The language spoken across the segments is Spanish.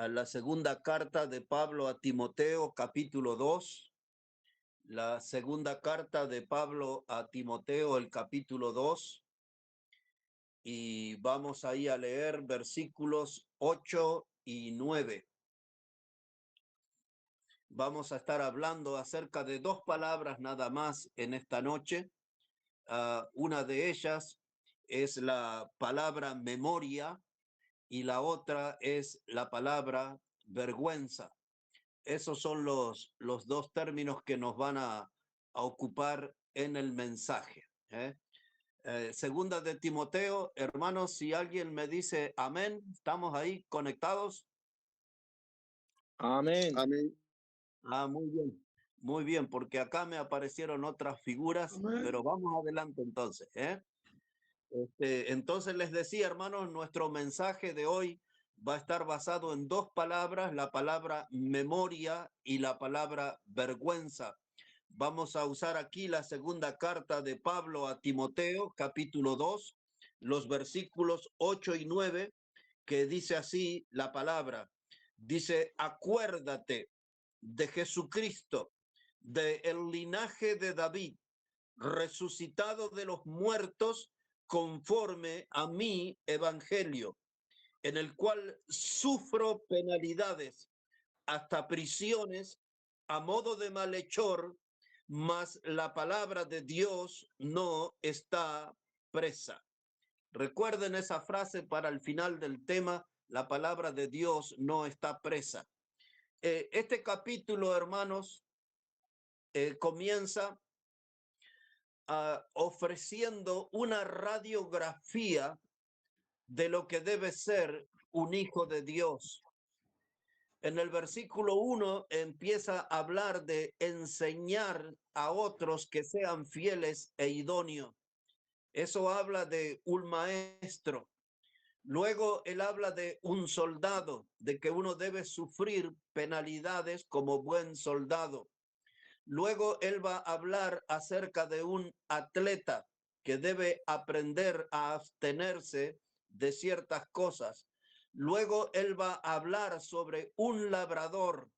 a la segunda carta de Pablo a Timoteo, capítulo 2. La segunda carta de Pablo a Timoteo, el capítulo 2. Y vamos ahí a leer versículos 8 y 9. Vamos a estar hablando acerca de dos palabras nada más en esta noche. Una de ellas es la palabra memoria y la otra es la palabra vergüenza. Esos son los dos términos que nos van a ocupar en el mensaje. Segunda de Timoteo, hermanos, si alguien me dice amén, ¿estamos ahí conectados? Amén. Amén. Muy bien, porque acá me aparecieron otras figuras, Amén. pero vamos adelante entonces. Entonces les decía, hermanos, nuestro mensaje de hoy va a estar basado en dos palabras, la palabra memoria y la palabra vergüenza. Vamos a usar aquí la segunda carta de Pablo a Timoteo, capítulo 2, los versículos 8 y 9, que dice así la palabra. Dice, acuérdate de Jesucristo, del linaje de David, resucitado de los muertos, conforme a mi evangelio, en el cual sufro penalidades, hasta prisiones, a modo de malhechor, mas la palabra de Dios no está presa. Recuerden esa frase para el final del tema, la palabra de Dios no está presa. Este capítulo, hermanos, comienza ofreciendo una radiografía de lo que debe ser un hijo de Dios. En el versículo 1 empieza a hablar de enseñar a otros que sean fieles e idóneos. Eso habla de un maestro. Luego él habla de un soldado, de que uno debe sufrir penalidades como buen soldado. Luego él va a hablar acerca de un atleta que debe aprender a abstenerse de ciertas cosas. Luego él va a hablar sobre un labrador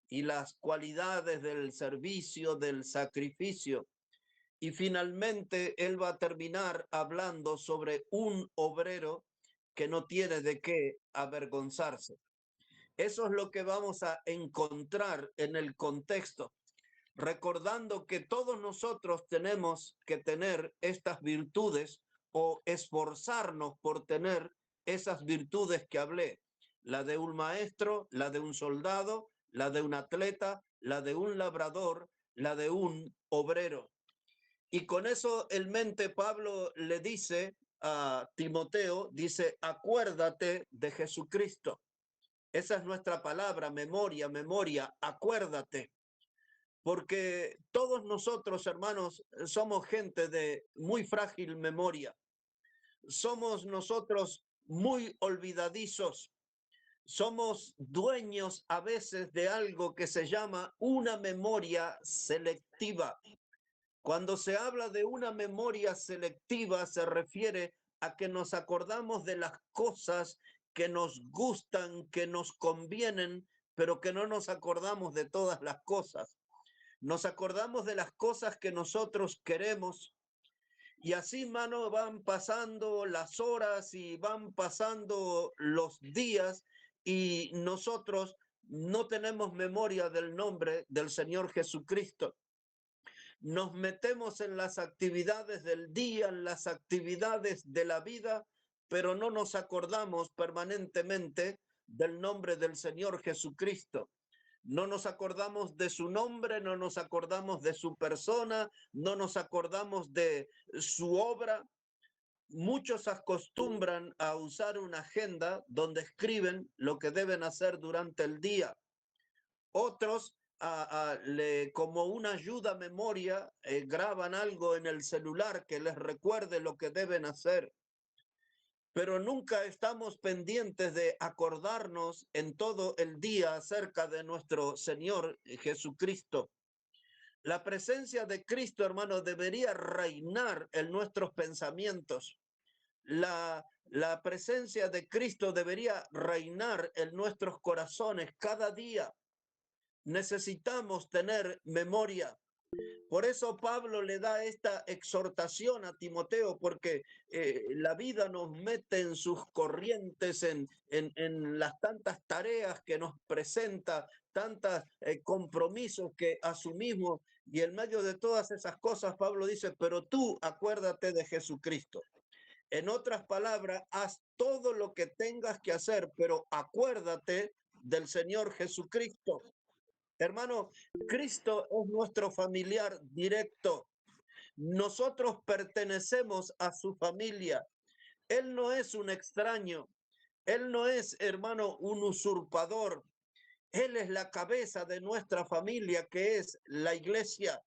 y las cualidades del servicio, del sacrificio. Y finalmente él va a terminar hablando sobre un obrero que no tiene de qué avergonzarse. Eso es lo que vamos a encontrar en el contexto, recordando que todos nosotros tenemos que tener estas virtudes o esforzarnos por tener esas virtudes que hablé, la de un maestro, la de un soldado, la de un atleta, la de un labrador, la de un obrero. Y con eso en mente Pablo le dice a Timoteo, dice, acuérdate de Jesucristo. Esa es nuestra palabra, memoria, memoria, acuérdate. Porque todos nosotros, hermanos, somos gente de muy frágil memoria. Somos nosotros muy olvidadizos. Somos dueños a veces de algo que se llama una memoria selectiva. Cuando se habla de una memoria selectiva, se refiere a que nos acordamos de las cosas que nos gustan, que nos convienen, pero que no nos acordamos de todas las cosas. Nos acordamos de las cosas que nosotros queremos. Y así, mano, van pasando las horas y van pasando los días y nosotros no tenemos memoria del nombre del Señor Jesucristo. Nos metemos en las actividades del día, en las actividades de la vida, pero no nos acordamos permanentemente del nombre del Señor Jesucristo. No nos acordamos de su nombre, no nos acordamos de su persona, no nos acordamos de su obra. Muchos acostumbran a usar una agenda donde escriben lo que deben hacer durante el día. Otros, como una ayuda a memoria, graban algo en el celular que les recuerde lo que deben hacer. Pero nunca estamos pendientes de acordarnos en todo el día acerca de nuestro Señor Jesucristo. La presencia de Cristo, hermano, debería reinar en nuestros pensamientos. la presencia de Cristo debería reinar en nuestros corazones cada día. Necesitamos tener memoria. Por eso Pablo le da esta exhortación a Timoteo, porque la vida nos mete en sus corrientes, en las tantas tareas que nos presenta, tantos compromisos que asumimos, y en medio de todas esas cosas Pablo dice, pero tú acuérdate de Jesucristo. En otras palabras, haz todo lo que tengas que hacer, pero acuérdate del Señor Jesucristo. Hermano, Cristo es nuestro familiar directo. Nosotros pertenecemos a su familia. Él no es un extraño. Él no es, hermano, un usurpador. Él es la cabeza de nuestra familia, que es la iglesia.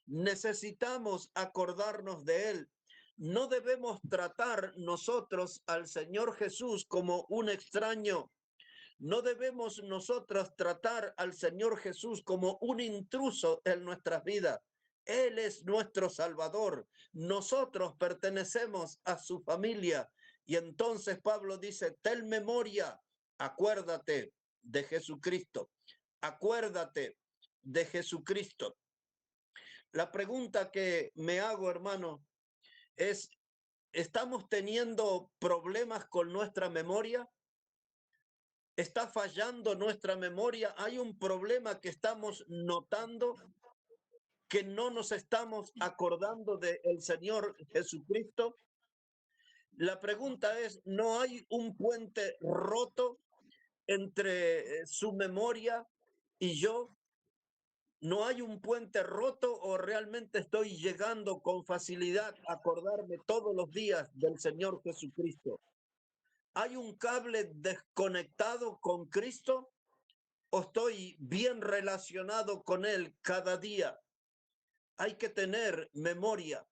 Necesitamos acordarnos de Él. No debemos tratar nosotros al Señor Jesús como un extraño. No debemos nosotros tratar al Señor Jesús como un intruso en nuestras vidas. Él es nuestro Salvador. Nosotros pertenecemos a su familia. Y entonces Pablo dice, ten memoria, acuérdate de Jesucristo. Acuérdate de Jesucristo. La pregunta que me hago, hermano, es, ¿estamos teniendo problemas con nuestra memoria? ¿Está fallando nuestra memoria? ¿Hay un problema que estamos notando, que no nos estamos acordando del Señor Jesucristo? La pregunta es, ¿no hay un puente roto entre su memoria y yo? ¿No hay un puente roto o realmente estoy llegando con facilidad a acordarme todos los días del Señor Jesucristo? ¿Hay un cable desconectado con Cristo o estoy bien relacionado con Él cada día? Hay que tener memoria.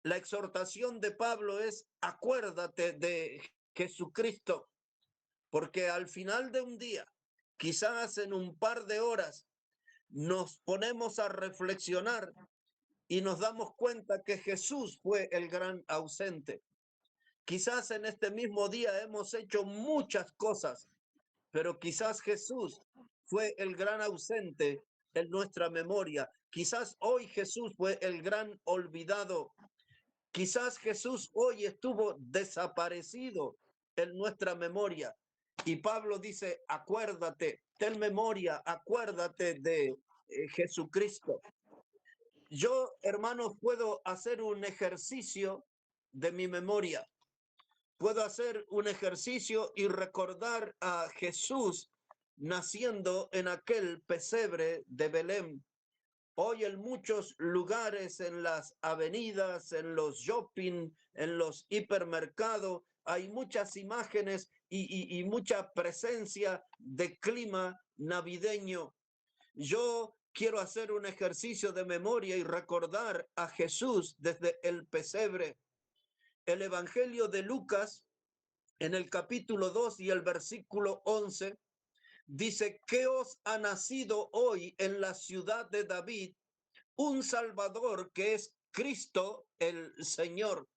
La exhortación de Pablo es, acuérdate de Jesucristo, porque al final de un día, quizás en un par de horas, nos ponemos a reflexionar y nos damos cuenta que Jesús fue el gran ausente. Quizás en este mismo día hemos hecho muchas cosas, pero quizás Jesús fue el gran ausente en nuestra memoria. Quizás hoy Jesús fue el gran olvidado. Quizás Jesús hoy estuvo desaparecido en nuestra memoria. Y Pablo dice, acuérdate, ten memoria, acuérdate de Jesucristo. Yo, hermanos, puedo hacer un ejercicio de mi memoria. Puedo hacer un ejercicio y recordar a Jesús naciendo en aquel pesebre de Belén. Hoy en muchos lugares, en las avenidas, en los shopping, en los hipermercados, hay muchas imágenes y mucha presencia de clima navideño. Yo quiero hacer un ejercicio de memoria y recordar a Jesús desde el pesebre. El Evangelio de Lucas, en el capítulo 2 y el versículo 11, dice, ¿qué os ha nacido hoy en la ciudad de David un Salvador que es Cristo el Señor?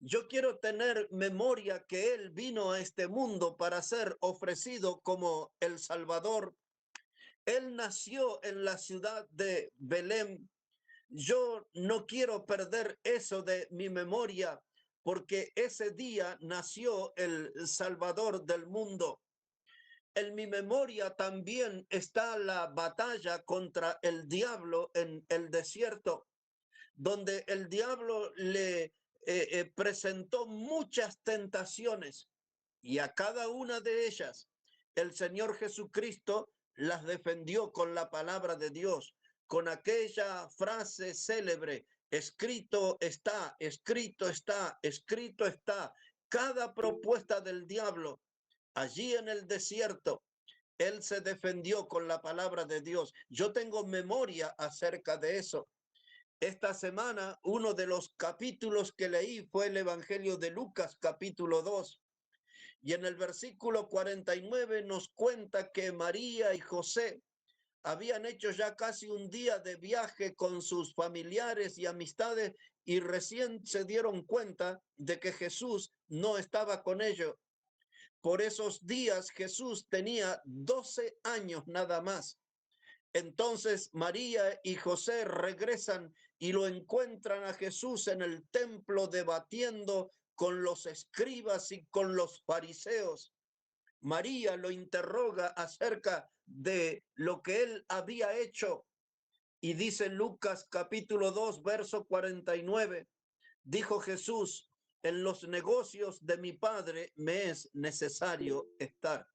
Yo quiero tener memoria que Él vino a este mundo para ser ofrecido como el Salvador. Él nació en la ciudad de Belén. Yo no quiero perder eso de mi memoria, porque ese día nació el Salvador del mundo. En mi memoria también está la batalla contra el diablo en el desierto, donde el diablo le presentó muchas tentaciones y a cada una de ellas el Señor Jesucristo las defendió con la palabra de Dios, con aquella frase célebre, escrito está, escrito está, escrito está. Cada propuesta del diablo allí en el desierto, él se defendió con la palabra de Dios. Yo tengo memoria acerca de eso. Esta semana, uno de los capítulos que leí fue el Evangelio de Lucas, capítulo 2. Y en el versículo 49 nos cuenta que María y José habían hecho ya casi un día de viaje con sus familiares y amistades y recién se dieron cuenta de que Jesús no estaba con ellos. Por esos días Jesús tenía 12 años nada más. Entonces María y José regresan y lo encuentran a Jesús en el templo debatiendo con los escribas y con los fariseos. María lo interroga acerca de lo que él había hecho y dice Lucas capítulo 2, verso 49, dijo Jesús, en los negocios de mi Padre me es necesario estar.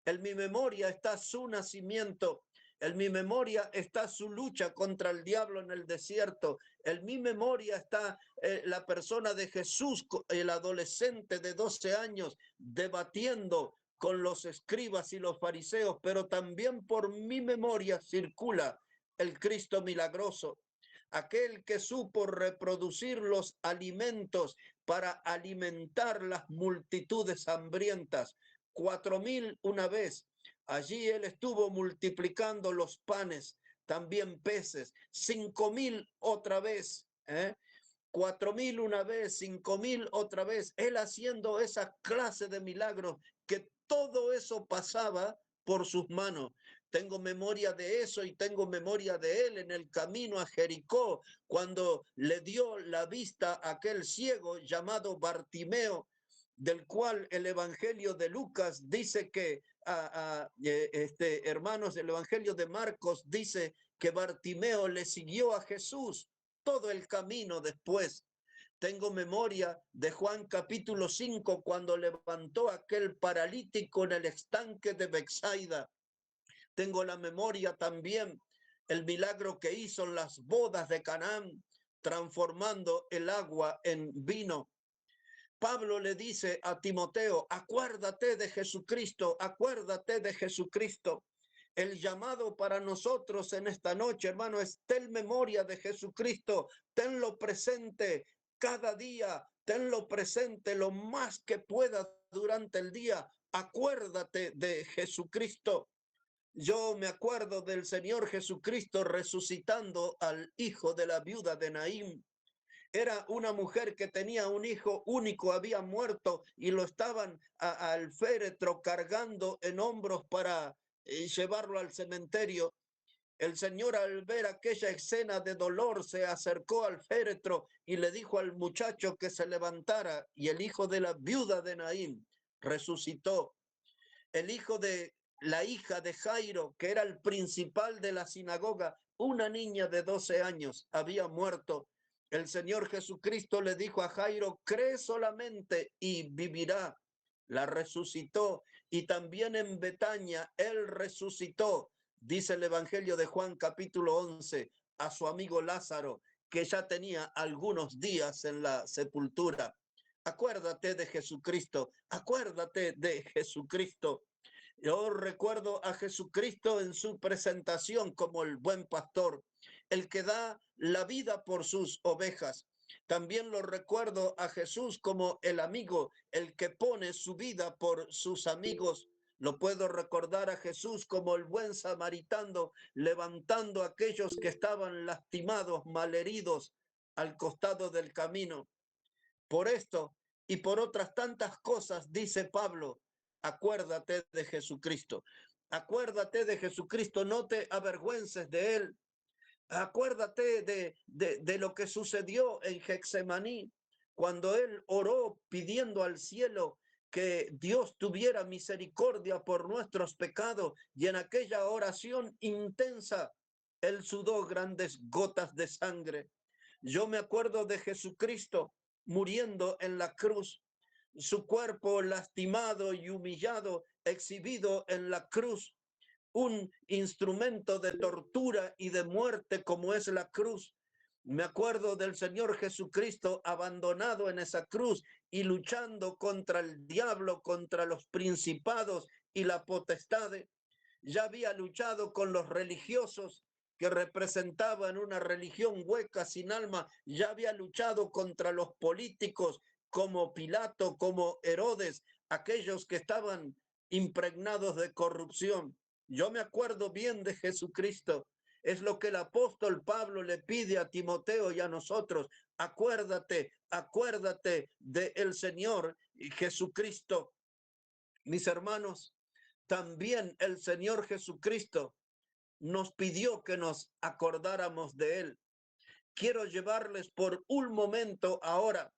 En mi memoria está su nacimiento, en mi memoria está su lucha contra el diablo en el desierto, en mi memoria está la persona de Jesús, el adolescente de 12 años, debatiendo con los escribas y los fariseos, pero también por mi memoria circula el Cristo milagroso, aquel que supo reproducir los alimentos para alimentar las multitudes hambrientas. 4,000 una vez. Allí él estuvo multiplicando los panes, también peces. 5,000 otra vez. 4,000 una vez, 5,000 otra vez. Él haciendo esa clase de milagros, que todo eso pasaba por sus manos. Tengo memoria de eso y tengo memoria de él en el camino a Jericó, cuando le dio la vista a aquel ciego llamado Bartimeo, del cual el Evangelio de Lucas dice que, hermanos, el Evangelio de Marcos dice que Bartimeo le siguió a Jesús todo el camino después. Tengo memoria de Juan capítulo 5, cuando levantó aquel paralítico en el estanque de Betsaida. Tengo la memoria también el milagro que hizo en las bodas de Canaán, transformando el agua en vino. Pablo le dice a Timoteo, acuérdate de Jesucristo, acuérdate de Jesucristo. El llamado para nosotros en esta noche, hermano, es ten memoria de Jesucristo, tenlo presente cada día, tenlo presente lo más que puedas durante el día. Acuérdate de Jesucristo. Yo me acuerdo del Señor Jesucristo resucitando al hijo de la viuda de Naín. Era una mujer que tenía un hijo único, había muerto y lo estaban al féretro cargando en hombros para llevarlo al cementerio. El Señor, al ver aquella escena de dolor, se acercó al féretro y le dijo al muchacho que se levantara, y el hijo de la viuda de Naín resucitó. El hijo de la hija de Jairo, que era el principal de la sinagoga, una niña de 12 años, había muerto. El Señor Jesucristo le dijo a Jairo, cree solamente y vivirá. La resucitó, y también en Betania él resucitó, dice el Evangelio de Juan capítulo 11, a su amigo Lázaro, que ya tenía algunos días en la sepultura. Acuérdate de Jesucristo, acuérdate de Jesucristo. Yo recuerdo a Jesucristo en su presentación como el buen pastor, el que da la vida por sus ovejas. También lo recuerdo a Jesús como el amigo, el que pone su vida por sus amigos. Lo puedo recordar a Jesús como el buen samaritano, levantando a aquellos que estaban lastimados, malheridos al costado del camino. Por esto y por otras tantas cosas, dice Pablo, acuérdate de Jesucristo. Acuérdate de Jesucristo, no te avergüences de él. Acuérdate de lo que sucedió en Getsemaní, cuando él oró pidiendo al cielo que Dios tuviera misericordia por nuestros pecados, y en aquella oración intensa él sudó grandes gotas de sangre. Yo me acuerdo de Jesucristo muriendo en la cruz, su cuerpo lastimado y humillado, exhibido en la cruz, un instrumento de tortura y de muerte como es la cruz. Me acuerdo del Señor Jesucristo abandonado en esa cruz y luchando contra el diablo, contra los principados y la potestad. Ya había luchado con los religiosos que representaban una religión hueca sin alma. Ya había luchado contra los políticos como Pilato, como Herodes, aquellos que estaban impregnados de corrupción. Yo me acuerdo bien de Jesucristo. Es lo que el apóstol Pablo le pide a Timoteo y a nosotros. Acuérdate, acuérdate del Señor Jesucristo. Mis hermanos, también el Señor Jesucristo nos pidió que nos acordáramos de Él. Quiero llevarles por un momento ahora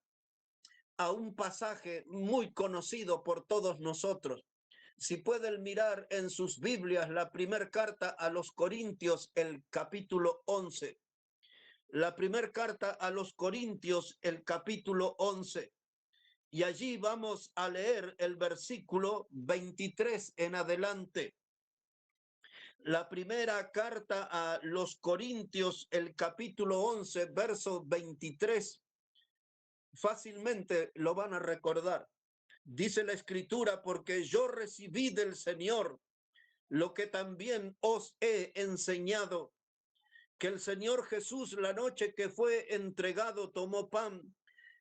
a un pasaje muy conocido por todos nosotros. Si pueden mirar en sus Biblias la primera carta a los Corintios, el capítulo 11. La primera carta a los Corintios, el capítulo 11. Y allí vamos a leer el versículo 23 en adelante. La primera carta a los Corintios, el capítulo 11, verso 23. Fácilmente lo van a recordar. Dice la Escritura, porque yo recibí del Señor lo que también os he enseñado, que el Señor Jesús, la noche que fue entregado, tomó pan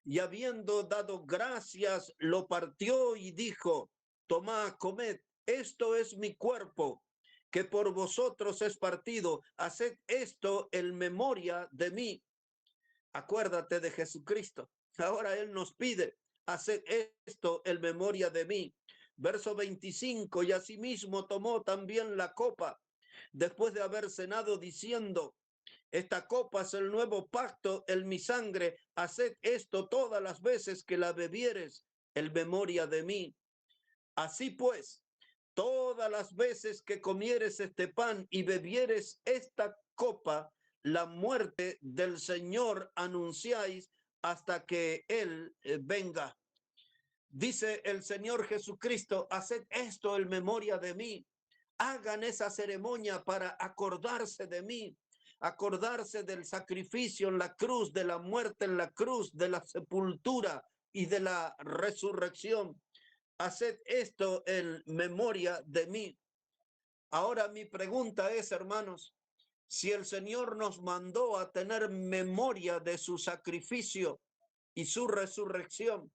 y habiendo dado gracias, lo partió y dijo: tomad, comed, esto es mi cuerpo, que por vosotros es partido, haced esto en memoria de mí. Acuérdate de Jesucristo. Ahora Él nos pide: haced esto en memoria de mí. Verso 25, y asimismo tomó también la copa, después de haber cenado, diciendo: esta copa es el nuevo pacto en mi sangre, haced esto todas las veces que la bebieres en memoria de mí. Así pues, todas las veces que comieres este pan y bebieres esta copa, la muerte del Señor anunciáis hasta que Él venga. Dice el Señor Jesucristo: haced esto en memoria de mí. Hagan esa ceremonia para acordarse de mí, acordarse del sacrificio en la cruz, de la muerte en la cruz, de la sepultura y de la resurrección. Haced esto en memoria de mí. Ahora mi pregunta es, hermanos, si el Señor nos mandó a tener memoria de su sacrificio y su resurrección,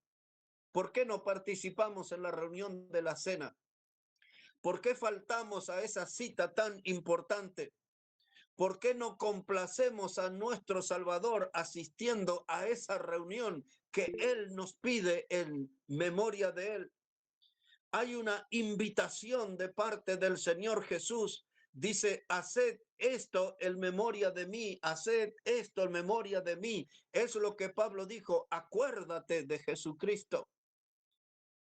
¿por qué no participamos en la reunión de la cena? ¿Por qué faltamos a esa cita tan importante? ¿Por qué no complacemos a nuestro Salvador asistiendo a esa reunión que Él nos pide en memoria de Él? Hay una invitación de parte del Señor Jesús. Dice: haced esto en memoria de mí, haced esto en memoria de mí. Es lo que Pablo dijo: acuérdate de Jesucristo.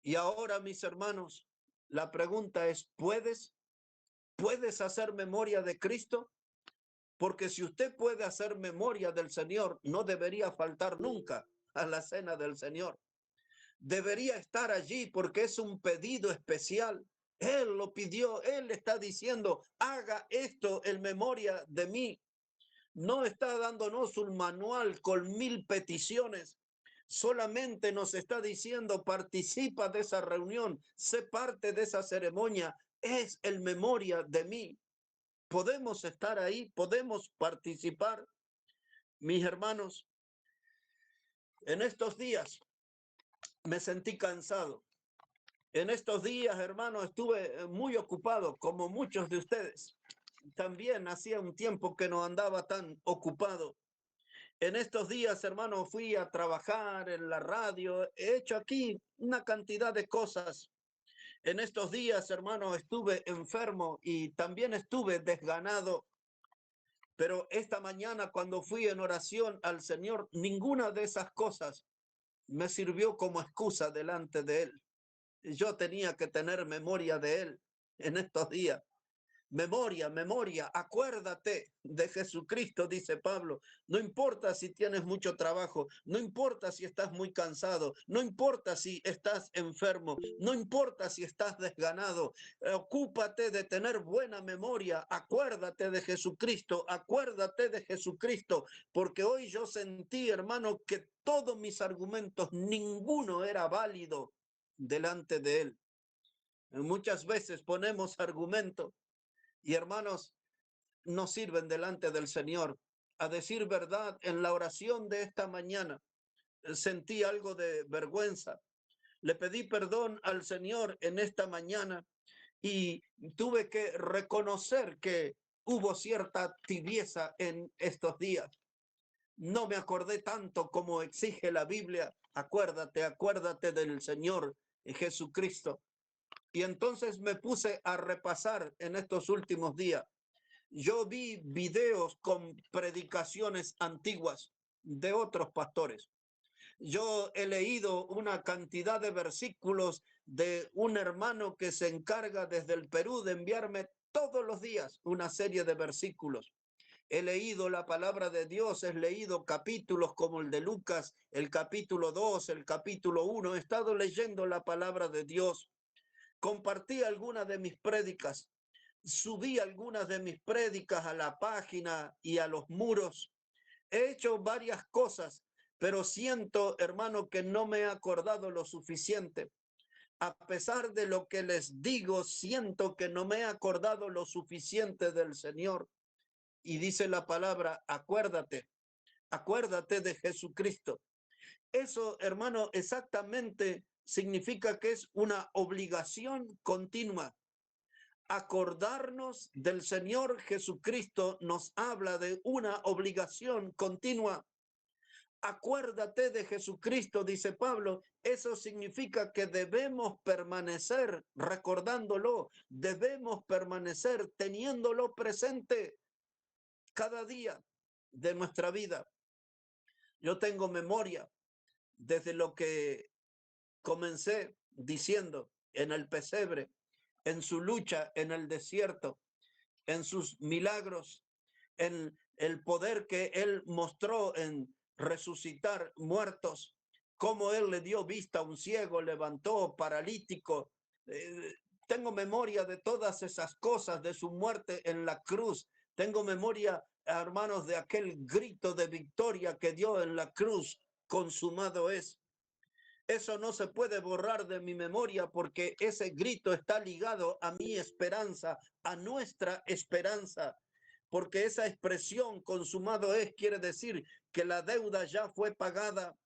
Y ahora, mis hermanos, la pregunta es: ¿puedes hacer memoria de Cristo? Porque si usted puede hacer memoria del Señor, no debería faltar nunca a la cena del Señor. Debería estar allí porque es un pedido especial. Él lo pidió, Él está diciendo: haga esto en memoria de mí. No está dándonos un manual con 1000 peticiones. Solamente nos está diciendo: participa de esa reunión, sé parte de esa ceremonia, es en memoria de mí. Podemos estar ahí, podemos participar. Mis hermanos, en estos días me sentí cansado. En estos días, hermano, estuve muy ocupado, como muchos de ustedes. También hacía un tiempo que no andaba tan ocupado. En estos días, hermano, fui a trabajar en la radio. He hecho aquí una cantidad de cosas. En estos días, hermano, estuve enfermo y también estuve desganado. Pero esta mañana, cuando fui en oración al Señor, ninguna de esas cosas me sirvió como excusa delante de Él. Yo tenía que tener memoria de Él en estos días. Memoria, memoria, acuérdate de Jesucristo, dice Pablo. No importa si tienes mucho trabajo, no importa si estás muy cansado, no importa si estás enfermo, no importa si estás desganado. Ocúpate de tener buena memoria, acuérdate de Jesucristo, acuérdate de Jesucristo, porque hoy yo sentí, hermano, que todos mis argumentos, ninguno era válido delante de Él. Muchas veces ponemos argumentos y, hermanos, no sirven delante del Señor. A decir verdad, en la oración de esta mañana sentí algo de vergüenza. Le pedí perdón al Señor en esta mañana y tuve que reconocer que hubo cierta tibieza en estos días. No me acordé tanto como exige la Biblia. Acuérdate del Señor Jesucristo. Y entonces me puse a repasar en estos últimos días. Yo vi videos con predicaciones antiguas de otros pastores. Yo he leído una cantidad de versículos de un hermano que se encarga desde el Perú de enviarme todos los días una serie de versículos. He leído la palabra de Dios, he leído capítulos como el de Lucas, el capítulo 2, el capítulo 1. He estado leyendo la palabra de Dios. Compartí algunas de mis prédicas, subí algunas de mis prédicas a la página y a los muros. He hecho varias cosas, pero siento, hermano, que no me he acordado lo suficiente. A pesar de lo que les digo, siento que no me he acordado lo suficiente del Señor. Y dice la palabra, acuérdate de Jesucristo. Eso, hermano, exactamente significa que es una obligación continua. Acordarnos del Señor Jesucristo nos habla de una obligación continua. Acuérdate de Jesucristo, dice Pablo. Eso significa que debemos permanecer recordándolo, debemos permanecer teniéndolo presente cada día de nuestra vida. Yo tengo memoria desde lo que comencé diciendo en el pesebre, en su lucha en el desierto, en sus milagros, en el poder que él mostró en resucitar muertos, cómo él le dio vista a un ciego, levantó paralítico. Tengo memoria de todas esas cosas, de su muerte en la cruz. Tengo memoria, hermanos, de aquel grito de victoria que dio en la cruz, consumado es. Eso no se puede borrar de mi memoria porque ese grito está ligado a mi esperanza, a nuestra esperanza. Porque esa expresión consumado es quiere decir que la deuda ya fue pagada,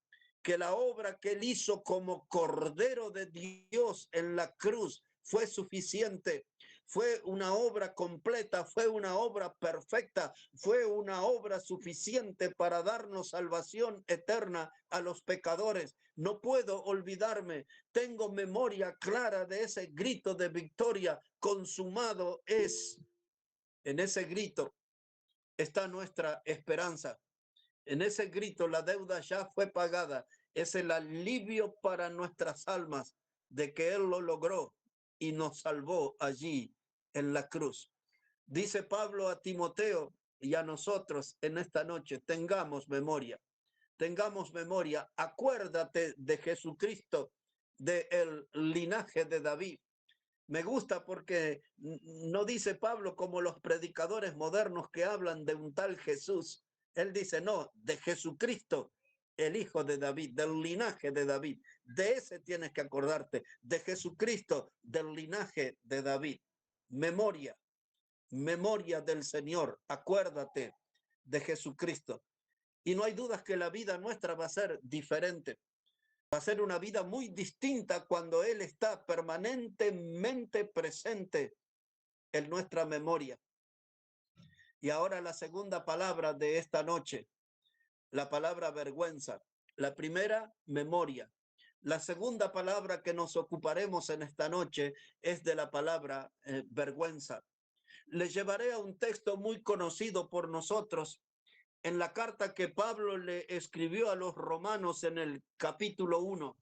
que la obra que él hizo como Cordero de Dios en la cruz fue suficiente, fue una obra completa, fue una obra perfecta, fue una obra suficiente para darnos salvación eterna a los pecadores. No puedo olvidarme, tengo memoria clara de ese grito de victoria, consumado es. En ese grito está nuestra esperanza. En ese grito la deuda ya fue pagada. Es el alivio para nuestras almas de que Él lo logró y nos salvó allí en la cruz. Dice Pablo a Timoteo y a nosotros en esta noche, tengamos memoria, acuérdate de Jesucristo, del linaje de David. Me gusta porque no dice Pablo como los predicadores modernos que hablan de un tal Jesús. Él dice, no, de Jesucristo, el hijo de David, del linaje de David. De ese tienes que acordarte, de Jesucristo, del linaje de David. Memoria del Señor, acuérdate de Jesucristo. Y no hay dudas que la vida nuestra va a ser diferente. Va a ser una vida muy distinta cuando Él está permanentemente presente en nuestra memoria. Y ahora la segunda palabra de esta noche, la palabra vergüenza. La primera, memoria. La segunda palabra que nos ocuparemos en esta noche es de la palabra vergüenza. Les llevaré a un texto muy conocido por nosotros en la carta que Pablo le escribió a los romanos en el capítulo 1.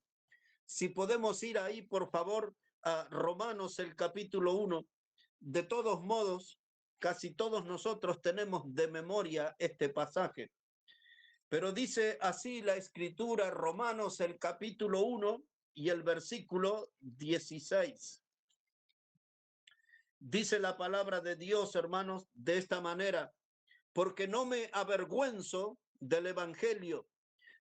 Si podemos ir ahí, por favor, a Romanos, el capítulo 1. De todos modos, casi todos nosotros tenemos de memoria este pasaje. Pero dice así la escritura, Romanos, el capítulo 1 y el versículo 16. Dice la palabra de Dios, hermanos, de esta manera, porque no me avergüenzo del evangelio,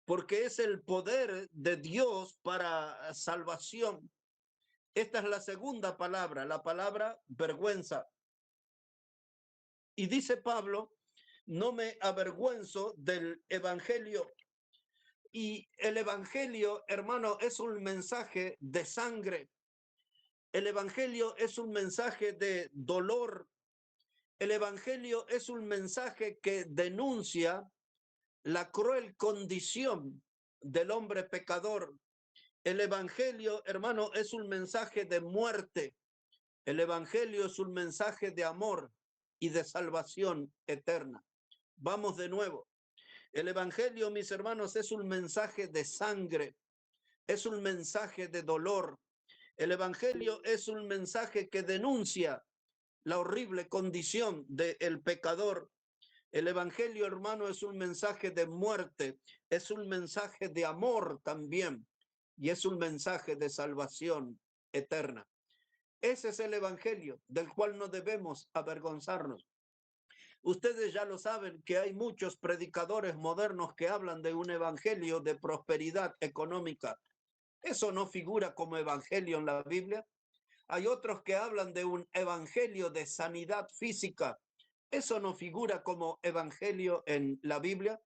porque es el poder de Dios para salvación. Esta es la segunda palabra, la palabra vergüenza. Y dice Pablo, no me avergüenzo del evangelio. Y el evangelio, hermano, es un mensaje de sangre. El evangelio es un mensaje de dolor. El evangelio es un mensaje que denuncia la cruel condición del hombre pecador. El evangelio, hermano, es un mensaje de muerte. El evangelio es un mensaje de amor y de salvación eterna. Vamos de nuevo. El evangelio, mis hermanos, es un mensaje de sangre, es un mensaje de dolor. El evangelio es un mensaje que denuncia la horrible condición del pecador. El evangelio, hermano, es un mensaje de muerte, es un mensaje de amor también, y es un mensaje de salvación eterna. Ese es el evangelio del cual no debemos avergonzarnos. Ustedes ya lo saben que hay muchos predicadores modernos que hablan de un evangelio de prosperidad económica. Eso no figura como evangelio en la Biblia. Hay otros que hablan de un evangelio de sanidad física. Eso no figura como evangelio en la Biblia.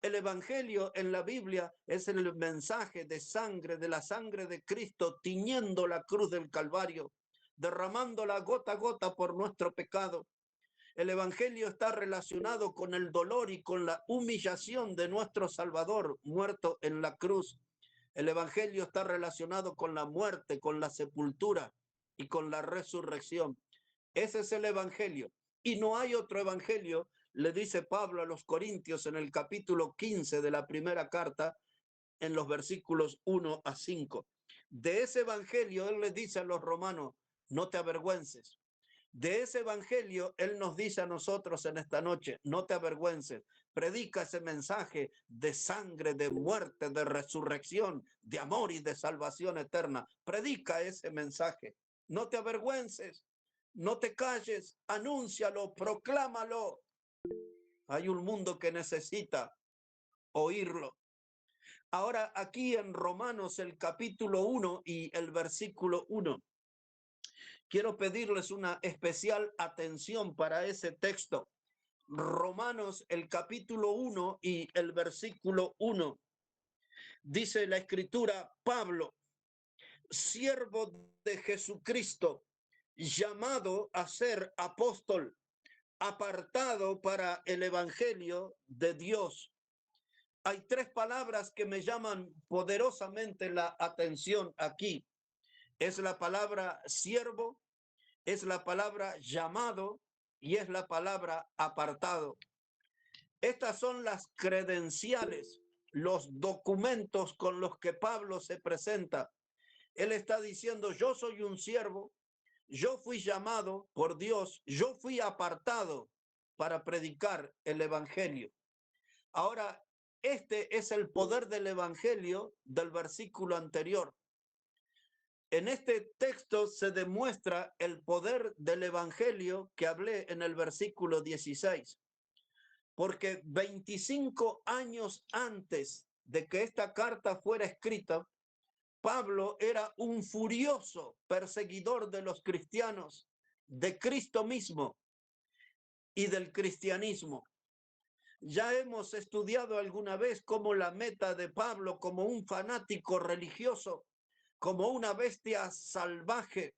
El evangelio en la Biblia es el mensaje de sangre, de la sangre de Cristo, tiñendo la cruz del Calvario, derramándola gota a gota por nuestro pecado. El evangelio está relacionado con el dolor y con la humillación de nuestro Salvador muerto en la cruz. El evangelio está relacionado con la muerte, con la sepultura y con la resurrección. Ese es el evangelio. Y no hay otro evangelio, le dice Pablo a los Corintios en el capítulo 15 de la primera carta, en los versículos 1 a 5. De ese evangelio él les dice a los romanos, no te avergüences. De ese evangelio él nos dice a nosotros en esta noche, no te avergüences. Predica ese mensaje de sangre, de muerte, de resurrección, de amor y de salvación eterna. Predica ese mensaje. No te avergüences, no te calles, anúncialo, proclámalo. Hay un mundo que necesita oírlo. Ahora aquí en Romanos el capítulo 1 y el versículo 1. Quiero pedirles una especial atención para ese texto. Romanos el capítulo 1 y el versículo 1. Dice la escritura, Pablo, siervo de Jesucristo, llamado a ser apóstol, apartado para el evangelio de Dios. Hay tres palabras que me llaman poderosamente la atención aquí. Es la palabra siervo, es la palabra llamado y es la palabra apartado. Estas son las credenciales, los documentos con los que Pablo se presenta. Él está diciendo, yo soy un siervo, yo fui llamado por Dios, yo fui apartado para predicar el evangelio. Ahora, este es el poder del evangelio del versículo anterior. En este texto se demuestra el poder del evangelio que hablé en el versículo 16. Porque 25 años antes de que esta carta fuera escrita, Pablo era un furioso perseguidor de los cristianos, de Cristo mismo y del cristianismo. Ya hemos estudiado alguna vez cómo la meta de Pablo como un fanático religioso, como una bestia salvaje,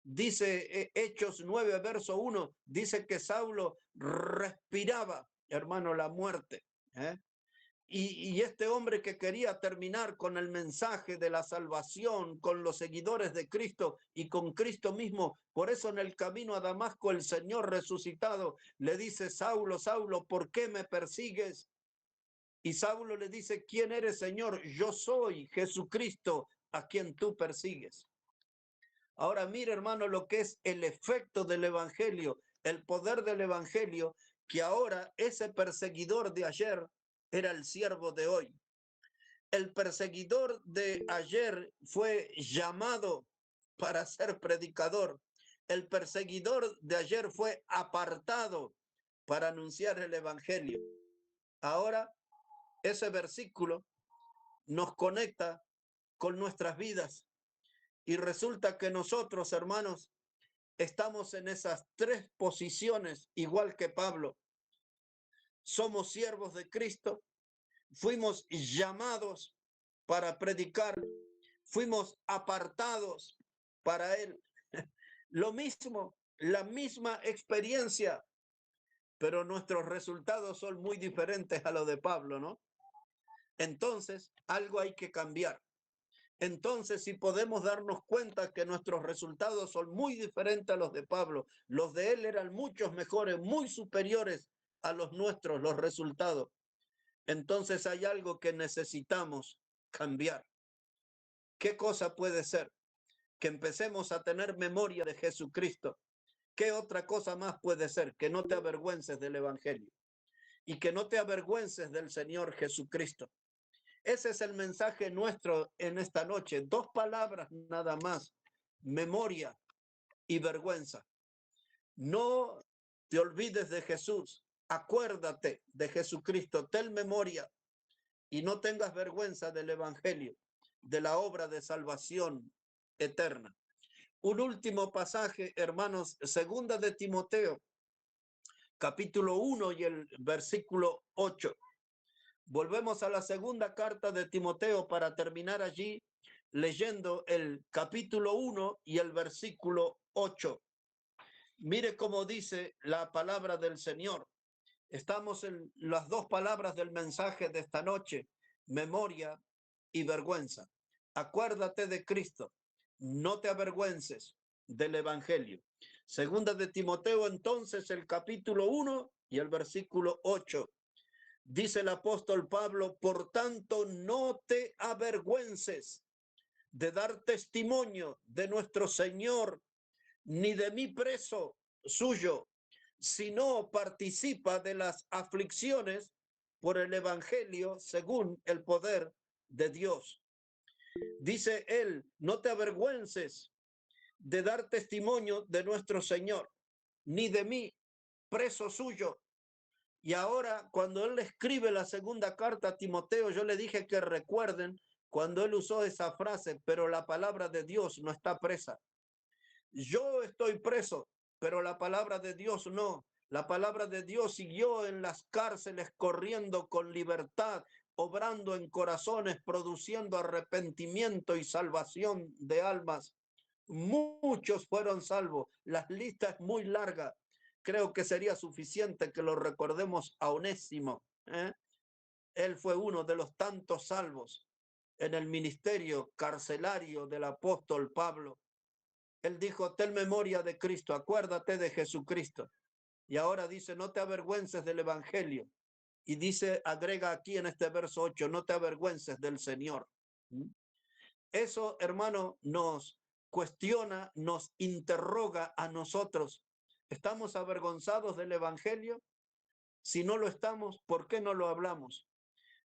dice Hechos 9, verso 1, dice que Saulo respiraba, hermano, la muerte. Y este hombre que quería terminar con el mensaje de la salvación, con los seguidores de Cristo y con Cristo mismo, por eso en el camino a Damasco el Señor resucitado le dice, Saulo, Saulo, ¿por qué me persigues? Y Saulo le dice, ¿quién eres, Señor? Yo soy Jesucristo a quien tú persigues. Ahora mira, hermano, lo que es el efecto del evangelio, el poder del evangelio, que ahora ese perseguidor de ayer era el siervo de hoy. El perseguidor de ayer fue llamado para ser predicador. El perseguidor de ayer fue apartado para anunciar el evangelio. Ahora ese versículo nos conecta con nuestras vidas y resulta que nosotros, hermanos, estamos en esas tres posiciones, igual que Pablo. Somos siervos de Cristo, fuimos llamados para predicar, fuimos apartados para Él. lo mismo, la misma experiencia, pero nuestros resultados son muy diferentes a los de Pablo, ¿no? Entonces, algo hay que cambiar. Entonces, si podemos darnos cuenta que nuestros resultados son muy diferentes a los de Pablo, los de él eran muchos mejores, muy superiores a los nuestros, los resultados. Entonces hay algo que necesitamos cambiar. ¿Qué cosa puede ser? Que empecemos a tener memoria de Jesucristo. ¿Qué otra cosa más puede ser? Que no te avergüences del Evangelio y que no te avergüences del Señor Jesucristo. Ese es el mensaje nuestro en esta noche. Dos palabras nada más: memoria y vergüenza. No te olvides de Jesús. Acuérdate de Jesucristo. Ten memoria y no tengas vergüenza del Evangelio, de la obra de salvación eterna. Un último pasaje, hermanos, segunda de Timoteo, capítulo 1 y el versículo 8. Volvemos a la segunda carta de Timoteo para terminar allí leyendo el capítulo 1 y el versículo 8. Mire cómo dice la palabra del Señor. Estamos en las dos palabras del mensaje de esta noche: memoria y vergüenza. Acuérdate de Cristo, no te avergüences del Evangelio. Segunda de Timoteo, entonces, el capítulo 1 y el versículo 8. Dice el apóstol Pablo: por tanto, no te avergüences de dar testimonio de nuestro Señor, ni de mí preso suyo, sino participa de las aflicciones por el Evangelio según el poder de Dios. Dice él: no te avergüences de dar testimonio de nuestro Señor, ni de mí, preso suyo. Y ahora, cuando él escribe la segunda carta a Timoteo, yo le dije que recuerden cuando él usó esa frase: pero la palabra de Dios no está presa. Yo estoy preso, pero la palabra de Dios no. La palabra de Dios siguió en las cárceles, corriendo con libertad, obrando en corazones, produciendo arrepentimiento y salvación de almas. Muchos fueron salvos. La lista es muy larga. Creo que sería suficiente que lo recordemos a Onésimo, ¿eh? Él fue uno de los tantos salvos en el ministerio carcelario del apóstol Pablo. Él dijo: ten memoria de Cristo, acuérdate de Jesucristo. Y ahora dice: no te avergüences del Evangelio. Y dice, agrega aquí en este verso 8, no te avergüences del Señor. Eso, hermano, nos cuestiona, nos interroga a nosotros. ¿Estamos avergonzados del Evangelio? Si no lo estamos, ¿por qué no lo hablamos?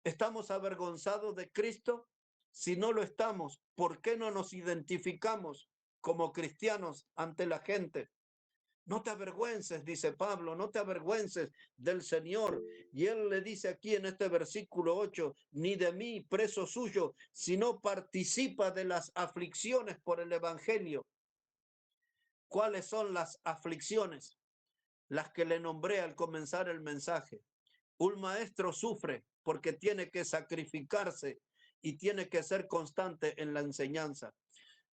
¿Estamos avergonzados de Cristo? Si no lo estamos, ¿por qué no nos identificamos como cristianos ante la gente? No te avergüences, dice Pablo, no te avergüences del Señor. Y él le dice aquí en este versículo 8, ni de mí, preso suyo, sino participa de las aflicciones por el Evangelio. ¿Cuáles son las aflicciones? Las que le nombré al comenzar el mensaje. Un maestro sufre porque tiene que sacrificarse y tiene que ser constante en la enseñanza.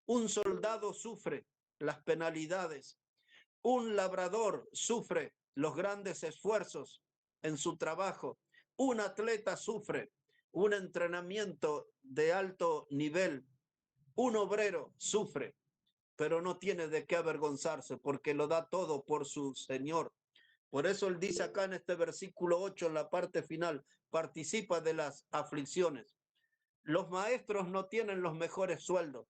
Un soldado sufre las penalidades. Un labrador sufre los grandes esfuerzos en su trabajo. Un atleta sufre un entrenamiento de alto nivel. Un obrero sufre, pero no tiene de qué avergonzarse porque lo da todo por su Señor. Por eso él dice acá en este versículo 8, en la parte final, participa de las aflicciones. Los maestros no tienen los mejores sueldos.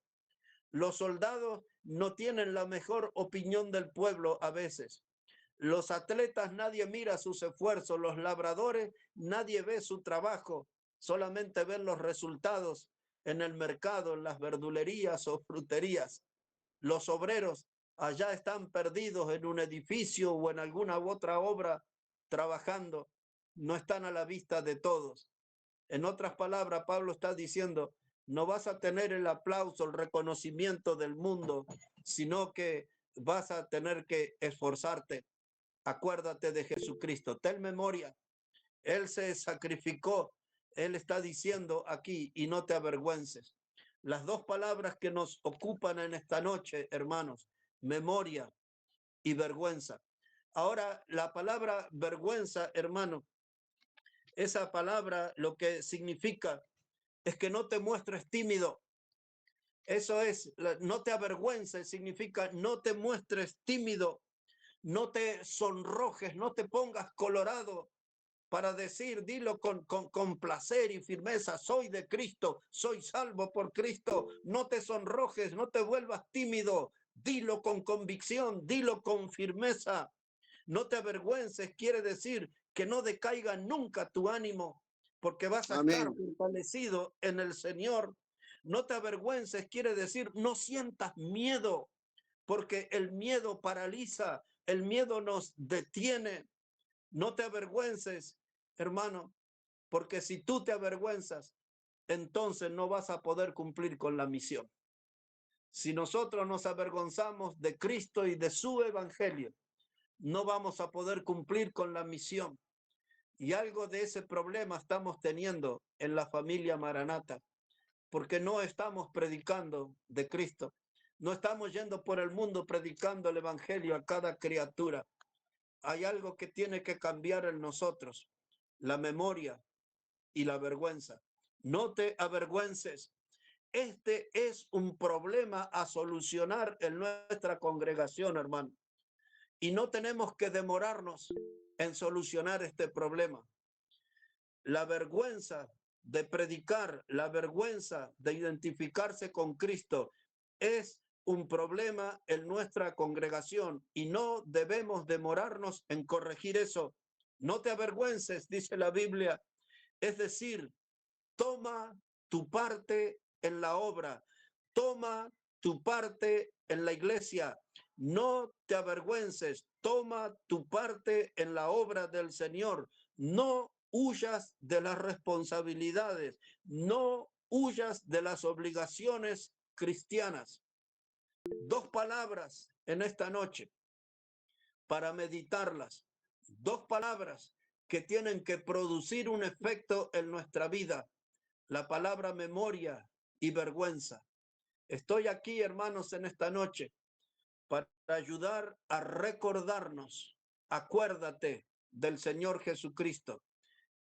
Los soldados no tienen la mejor opinión del pueblo a veces. Los atletas, nadie mira sus esfuerzos. Los labradores, nadie ve su trabajo. Solamente ven los resultados en el mercado, en las verdulerías o fruterías. Los obreros allá están perdidos en un edificio o en alguna otra obra trabajando. No están a la vista de todos. En otras palabras, Pablo está diciendo: no vas a tener el aplauso, el reconocimiento del mundo, sino que vas a tener que esforzarte. Acuérdate de Jesucristo, ten memoria. Él se sacrificó. Él está diciendo aquí: y no te avergüences. Las dos palabras que nos ocupan en esta noche, hermanos: memoria y vergüenza. Ahora, la palabra vergüenza, hermano, esa palabra lo que significa es que no te muestres tímido. Eso es, no te avergüences, significa no te muestres tímido, no te sonrojes, no te pongas colorado para decir, dilo con placer y firmeza, soy de Cristo, soy salvo por Cristo, no te sonrojes, no te vuelvas tímido, dilo con convicción, dilo con firmeza, no te avergüences, quiere decir que no decaiga nunca tu ánimo, porque vas a estar Amén. fortalecido en el Señor. No te avergüences, quiere decir no sientas miedo, porque el miedo paraliza, el miedo nos detiene. No te avergüences, hermano, porque si tú te avergüenzas, entonces no vas a poder cumplir con la misión. Si nosotros nos avergonzamos de Cristo y de su evangelio, no vamos a poder cumplir con la misión. Y algo de ese problema estamos teniendo en la familia Maranata, porque no estamos predicando de Cristo. No estamos yendo por el mundo predicando el evangelio a cada criatura. Hay algo que tiene que cambiar en nosotros, la memoria y la vergüenza. No te avergüences. Este es un problema a solucionar en nuestra congregación, hermano. Y no tenemos que demorarnos en solucionar este problema. La vergüenza de predicar, la vergüenza de identificarse con Cristo es un problema en nuestra congregación y no debemos demorarnos en corregir eso. No te avergüences, dice la Biblia. Es decir, toma tu parte en la obra, toma tu parte en la iglesia, no te avergüences, toma tu parte en la obra del Señor, no huyas de las responsabilidades, no huyas de las obligaciones cristianas. Dos palabras en esta noche para meditarlas, dos palabras que tienen que producir un efecto en nuestra vida. La palabra memoria y vergüenza. Estoy aquí, hermanos, en esta noche para ayudar a recordarnos, acuérdate del Señor Jesucristo,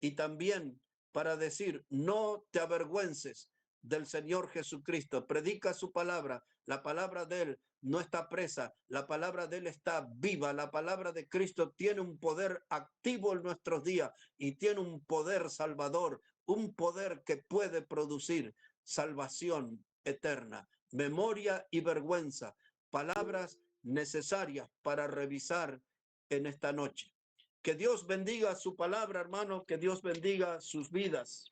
y también para decir, no te avergüences del Señor Jesucristo. Predica su palabra, la palabra de Él no está presa, la palabra de Él está viva, la palabra de Cristo tiene un poder activo en nuestros días y tiene un poder salvador, un poder que puede producir salvación eterna, memoria y vergüenza, palabras necesarias para revisar en esta noche. Que Dios bendiga su palabra, hermano, que Dios bendiga sus vidas.